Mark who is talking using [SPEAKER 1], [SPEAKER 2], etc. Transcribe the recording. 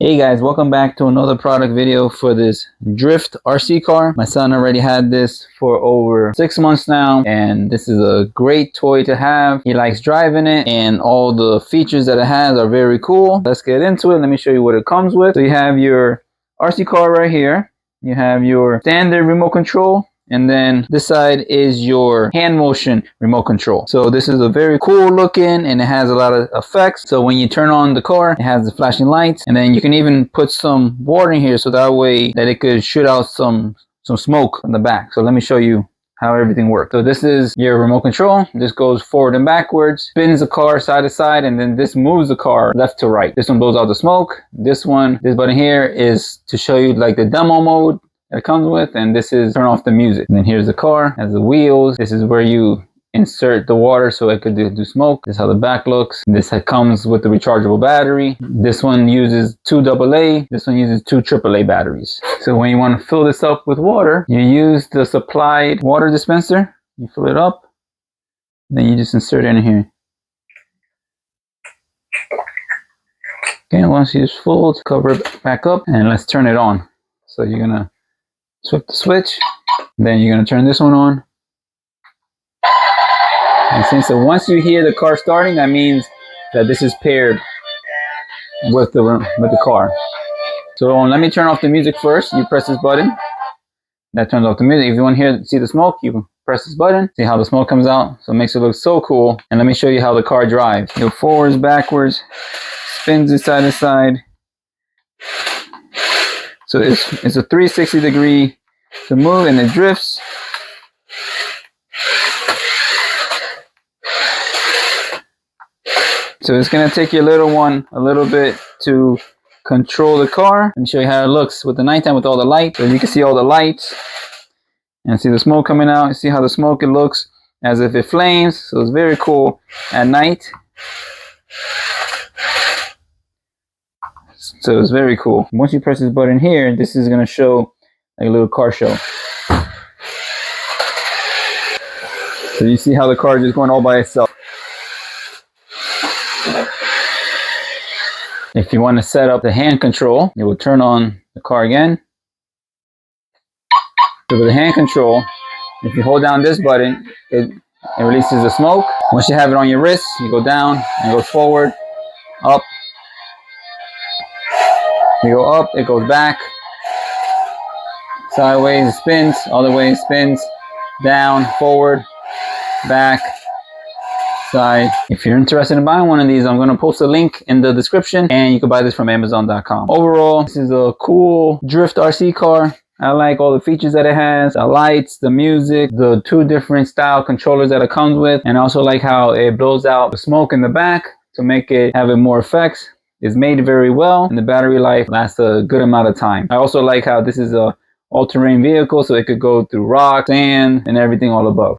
[SPEAKER 1] Hey guys, welcome back to another product video for this Drift RC car. My son already had this for over 6 months now, and this is a great toy to have. He likes driving it, and all the features that it has are very cool. Let's get into it. Let me show you what it comes with. So you have your RC car right here. You have your standard remote control. And then this side is your hand motion remote control. So this is a very cool looking, and it has a lot of effects. So when you turn on the car, it has the flashing lights, and then you can even put some water in here so that way that it could shoot out some smoke on the back. So let me show you how everything works. So this is your remote control. This goes forward and backwards, spins the car side to side, and then this moves the car left to right. This one blows out the smoke. This button here is to show you like the demo mode that it comes with, and this is turn off the music. And then here's the car, has the wheels. This is where you insert the water so it could do smoke. This is how the back looks. This comes with the rechargeable battery. This one uses 2 AA. This one uses 2 AAA batteries. So when you want to fill this up with water, you use the supplied water dispenser. You fill it up, then you just insert it in here. Okay, once it's full, cover it back up, and let's turn it on. So you're gonna flip the switch, then you're going to turn this one on. And since once you hear the car starting, that means that this is paired with the car. So let me turn off the music first. You press this button, that turns off the music. If you want to see the smoke, you can press this button, see how the smoke comes out. So it makes it look so cool. And let me show you how the car drives. You go forwards, backwards, spins it side to side. So it's a 360 degree to move, and it drifts. So it's going to take your little one a little bit to control the car. Let me show you how it looks with the nighttime with all the lights. So you can see all the lights and see the smoke coming out. You see how the smoke, it looks as if it flames. So it's very cool at night. So it's very cool. Once you press this button here, this is going to show like a little car show. So you see how the car is just going all by itself. If you want to set up the hand control, it will turn on the car again. So with the hand control, if you hold down this button, it releases the smoke. Once you have it on your wrist, you go down and go forward, up. You go up, it goes back. Sideways, it spins. Other way, it spins. Down, forward, back, side. If you're interested in buying one of these, I'm going to post a link in the description, and you can buy this from Amazon.com. Overall, this is a cool Drift RC car. I like all the features that it has, the lights, the music, the 2 different style controllers that it comes with, and I also like how it blows out the smoke in the back to make it have more effects. It's made very well, and the battery life lasts a good amount of time. I also like how this is a all-terrain vehicle, so it could go through rock, sand, and everything all above.